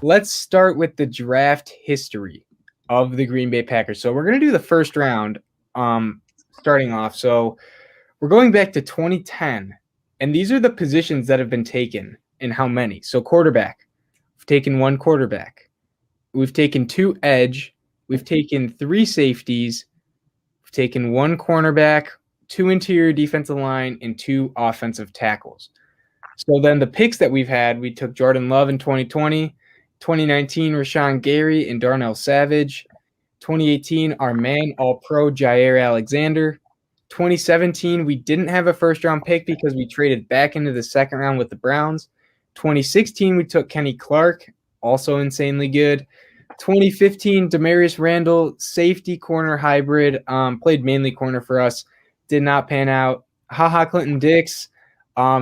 let's start with the draft history of the Green Bay Packers. So we're going to do the first round starting off. So we're going back to 2010, and these are the positions that have been taken and how many. So quarterback, we've taken 1 quarterback. We've taken 2 edge. We've taken 3 safeties. We've taken 1 cornerback, 2 interior defensive line, and 2 offensive tackles. So then the picks that we've had, we took Jordan Love in 2020, 2019, Rashaan Gary and Darnell Savage, 2018, our man All-Pro Jair Alexander. 2017, we didn't have a first-round pick because we traded back into the second round with the Browns. 2016, we took Kenny Clark, also insanely good. 2015, Damaris Randall, safety corner hybrid, played mainly corner for us, did not pan out. Clinton Dix,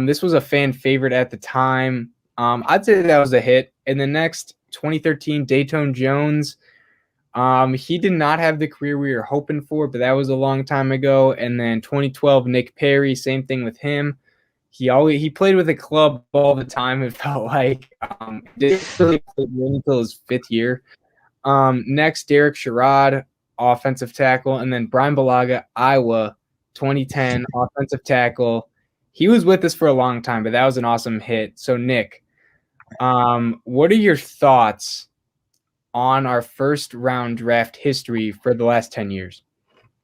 this was a fan favorite at the time. I'd say that was a hit. And the next, 2013, Dayton Jones. He did not have the career we were hoping for, but that was a long time ago. And then 2012, Nick Perry, same thing with him. He played with a club all the time. It felt like didn't really play until his 5th year. Next, Derek Sherrod, offensive tackle, and then Brian Balaga, Iowa, 2010, offensive tackle. He was with us for a long time, but that was an awesome hit. So, Nick, what are your thoughts on our first round draft history for the last 10 years?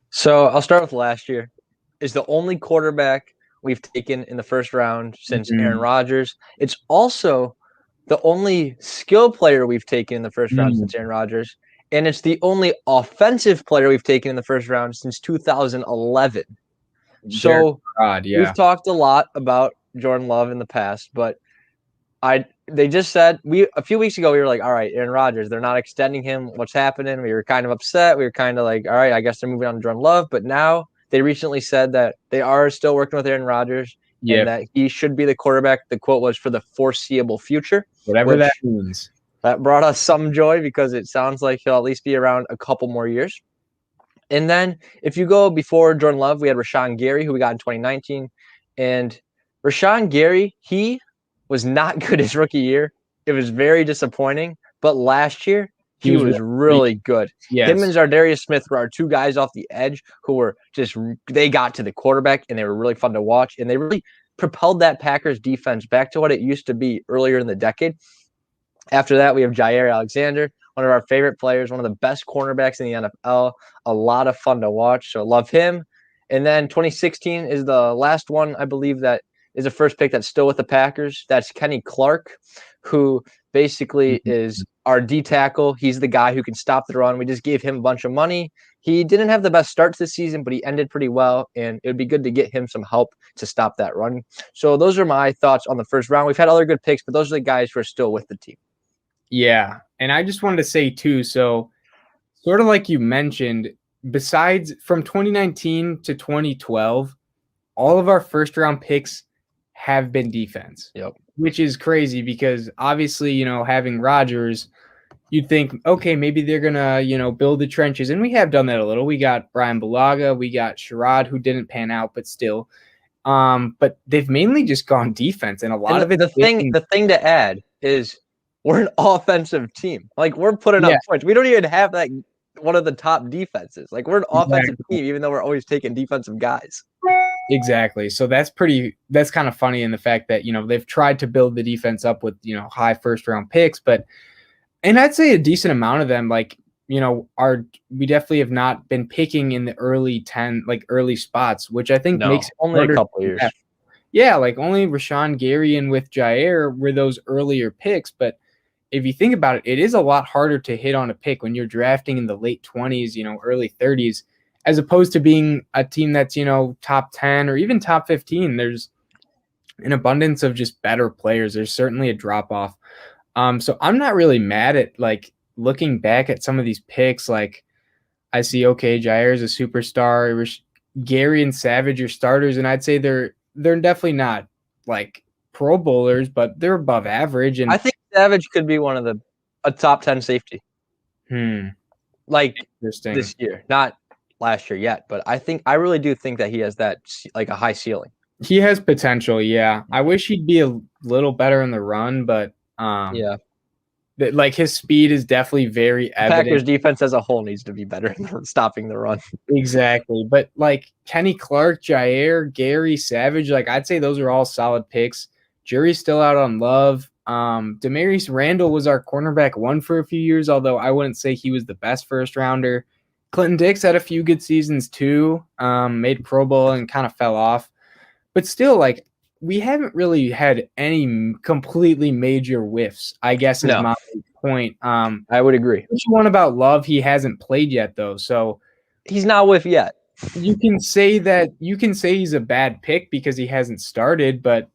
So I'll start with last year. Is the only quarterback we've taken in the first round since Aaron Rodgers. It's also the only skill player we've taken in the first round since Aaron Rodgers. And it's the only offensive player we've taken in the first round since 2011. So we've talked a lot about Jordan Love in the past, but they just said a few weeks ago we were like, all right, Aaron Rodgers, they're not extending him. What's happening? We were kind of upset. We were kind of like, all right, I guess they're moving on to Jordan Love. But now they recently said that they are still working with Aaron Rodgers and that he should be the quarterback. The quote was for the foreseeable future. Whatever that means. That brought us some joy because it sounds like he'll at least be around a couple more years. And then if you go before Jordan Love, we had Rashaan Gary, who we got in 2019. And Rashaan Gary, he was not good his rookie year. It was very disappointing. But last year, he was really good. Yes. Him and Zardarius Smith were our 2 guys off the edge who were they got to the quarterback, and they were really fun to watch. And they really propelled that Packers defense back to what it used to be earlier in the decade. After that, we have Jair Alexander, one of our favorite players, one of the best cornerbacks in the NFL. A lot of fun to watch, so love him. And then 2016 is the last one, I believe, that is a first pick that's still with the Packers. That's Kenny Clark, who basically is our D tackle. He's the guy who can stop the run. We just gave him a bunch of money. He didn't have the best start to the season, but he ended pretty well, and it would be good to get him some help to stop that run. So those are my thoughts on the first round. We've had other good picks, but those are the guys who are still with the team. Yeah, and I just wanted to say, too, so sort of like you mentioned, besides from 2019 to 2012, all of our first-round picks have been defense, which is crazy because obviously, having Rodgers, you'd think, okay, maybe they're going to, build the trenches. And we have done that a little. We got Brian Balaga. We got Sherrod, who didn't pan out, but still. But they've mainly just gone defense. And a lot of it. The thing to add is we're an offensive team. Like, we're putting up points. We don't even have like one of the top defenses. Like, we're an offensive team, even though we're always taking defensive guys. Exactly. So that's kind of funny in the fact that, they've tried to build the defense up with, high first round picks, and I'd say a decent amount of them, like, we definitely have not been picking in the early spots, which I think makes it only a couple years. Yeah. Like only Rashaan Gary and with Jair were those earlier picks. But if you think about it, it is a lot harder to hit on a pick when you're drafting in the late 20s, early 30s, as opposed to being a team that's, top 10 or even top 15. There's an abundance of just better players. There's certainly a drop off. So I'm not really mad at like looking back at some of these picks. Like I see, okay, Jair is a superstar. Gary and Savage are starters, and I'd say they're definitely not like Pro Bowlers, but they're above average. And I think Savage could be one of a top 10 safety. Like this year, not last year yet, but I really do think that he has that like a high ceiling. He has potential, yeah. I wish he'd be a little better in the run, but yeah. Like his speed is definitely very evident. Packers defense as a whole needs to be better in stopping the run. Exactly. But like Kenny Clark, Jair, Gary, Savage, like I'd say those are all solid picks. Jury's still out on Love. Damaris Randall was our cornerback one for a few years, although I wouldn't say he was the best first rounder. Clinton Dix had a few good seasons too, made Pro Bowl and kind of fell off. But still, like, we haven't really had any completely major whiffs, I guess is my point. I would agree. Which one about Love, he hasn't played yet, though. So he's not whiff yet. you can say he's a bad pick because he hasn't started, but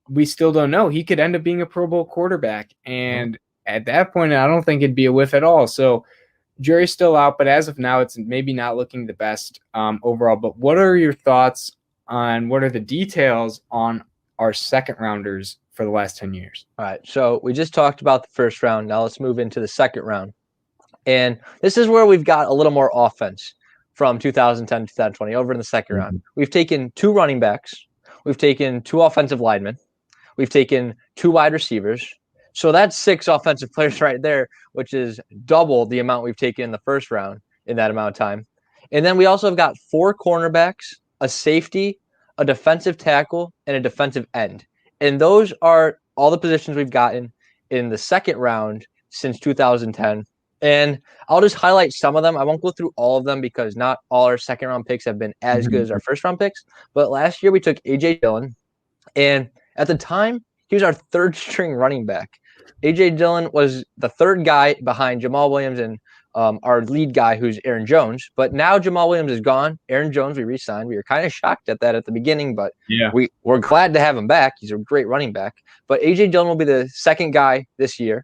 we still don't know. He could end up being a Pro Bowl quarterback. And at that point, I don't think it'd be a whiff at all. So jury's still out, but as of now, it's maybe not looking the best overall. But what are your thoughts on what are the details on our second rounders for the last 10 years? All right. So we just talked about the first round. Now let's move into the second round. And this is where we've got a little more offense from 2010 to 2020 over in the second round. We've taken 2 running backs. We've taken 2 offensive linemen. We've taken 2 wide receivers. So that's 6 offensive players right there, which is double the amount we've taken in the first round in that amount of time. And then we also have got 4 cornerbacks, a safety, a defensive tackle, and a defensive end. And those are all the positions we've gotten in the second round since 2010. And I'll just highlight some of them. I won't go through all of them because not all our second round picks have been as good as our first round picks. But last year we took A.J. Dillon. And at the time, he was our 3rd string running back. A.J. Dillon was the 3rd guy behind Jamal Williams and our lead guy, who's Aaron Jones. But now Jamal Williams is gone. Aaron Jones, we re-signed. We were kind of shocked at that at the beginning, but we're glad to have him back. He's a great running back. But A.J. Dillon will be the 2nd guy this year,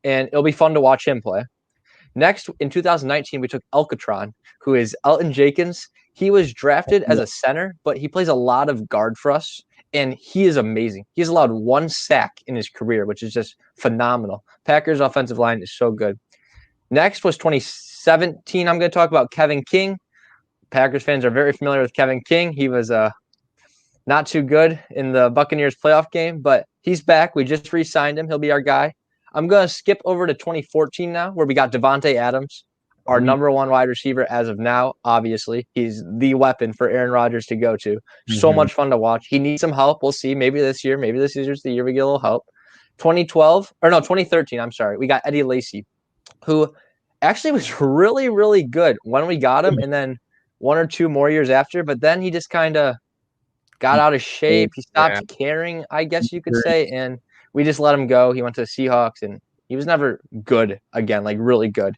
and it'll be fun to watch him play. Next, in 2019, we took Elkatron, who is Elton Jenkins. He was drafted as a center, but he plays a lot of guard for us. And he is amazing. He's allowed 1 sack in his career, which is just phenomenal. Packers' offensive line is so good. Next was 2017. I'm going to talk about Kevin King. Packers fans are very familiar with Kevin King. He was not too good in the Buccaneers playoff game, but he's back. We just re-signed him. He'll be our guy. I'm going to skip over to 2014 now, where we got Devante Adams, our number 1 wide receiver as of now. Obviously, he's the weapon for Aaron Rodgers to go to. So much fun to watch. He needs some help. We'll see. Maybe this year. Maybe this is the year we get a little help. 2013. I'm sorry. We got Eddie Lacy, who actually was really, really good when we got him, and then 1 or 2 more years after. But then he just kind of got out of shape. He stopped caring, I guess you could say, and we just let him go. He went to the Seahawks, and he was never good again, like really good.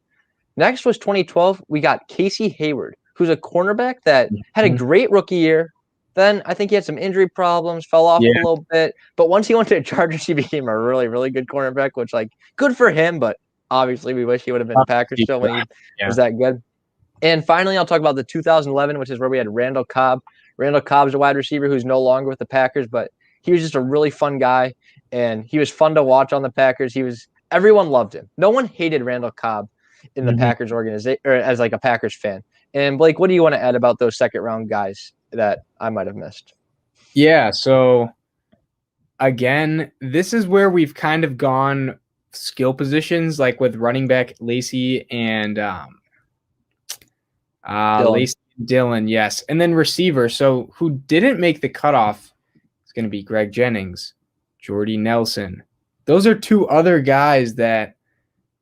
Next was 2012. We got Casey Hayward, who's a cornerback that had a great rookie year. Then I think he had some injury problems, fell off a little bit. But once he went to the Chargers, he became a really, really good cornerback, which, like, good for him. But obviously, we wish he would have been Packers still when he was that good. And finally, I'll talk about the 2011, which is where we had Randall Cobb. Randall Cobb's a wide receiver who's no longer with the Packers, but he was just a really fun guy, and he was fun to watch on the Packers. Everyone loved him. No one hated Randall Cobb in the Packers organization, or as like a Packers fan. And Blake, what do you want to add about those second round guys that I might have missed? Yeah. So again, this is where we've kind of gone skill positions, like with running back Lacy and Dillon. Yes. And then receiver. So who didn't make the cutoff is going to be Greg Jennings, Jordy Nelson. Those are 2 other guys that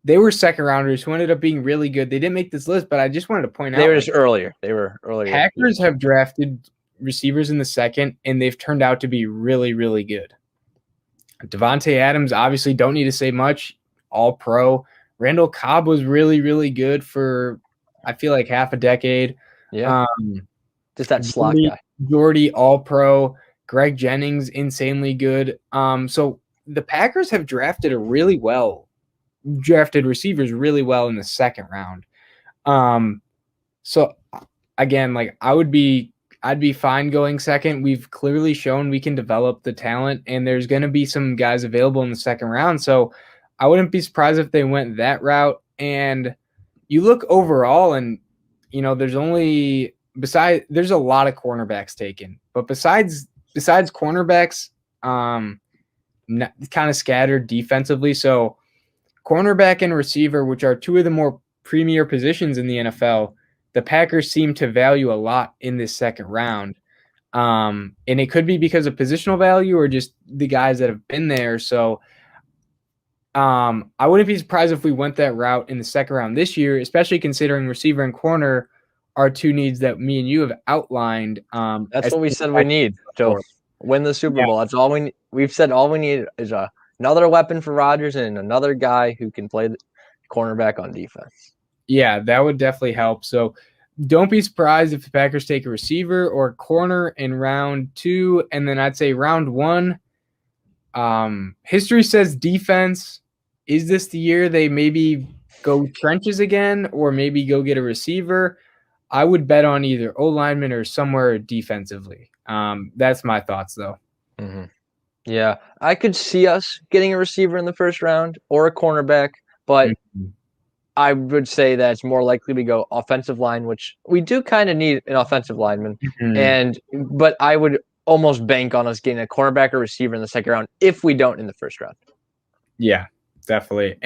they were second rounders who ended up being really good. They didn't make this list, but I just wanted to point out. They were just earlier. They were earlier. Packers have drafted receivers in the second, and they've turned out to be really, really good. Devante Adams, obviously, don't need to say much. All pro. Randall Cobb was really, really good for, I feel like, half a decade. Yeah. Just that slot guy. Jordy, all pro. Greg Jennings, insanely good. So the Packers have drafted receivers really well in the second round. So again, like I'd be fine going second. We've clearly shown we can develop the talent, and there's going to be some guys available in the second round. So I wouldn't be surprised if they went that route. And you look overall, and there's a lot of cornerbacks taken, but besides cornerbacks, kind of scattered defensively. So cornerback and receiver, which are two of the more premier positions in the NFL, the Packers seem to value a lot in this second round. And it could be because of positional value or just the guys that have been there. So I wouldn't be surprised if we went that route in the second round this year, especially considering receiver and corner are two needs that me and you have outlined. That's what we said we need to win the Super Bowl. That's all we've said. All we need is another weapon for Rodgers and another guy who can play the cornerback on defense. Yeah, that would definitely help. So don't be surprised if the Packers take a receiver or a corner in round 2. And then I'd say round 1, history says defense. Is this the year they maybe go trenches again or maybe go get a receiver? I would bet on either O-lineman or somewhere defensively. That's my thoughts, though. Mm-hmm. Yeah, I could see us getting a receiver in the first round or a cornerback, but I would say that it's more likely we go offensive line, which we do kind of need an offensive lineman. But I would almost bank on us getting a cornerback or receiver in the second round if we don't in the first round. Yeah, definitely.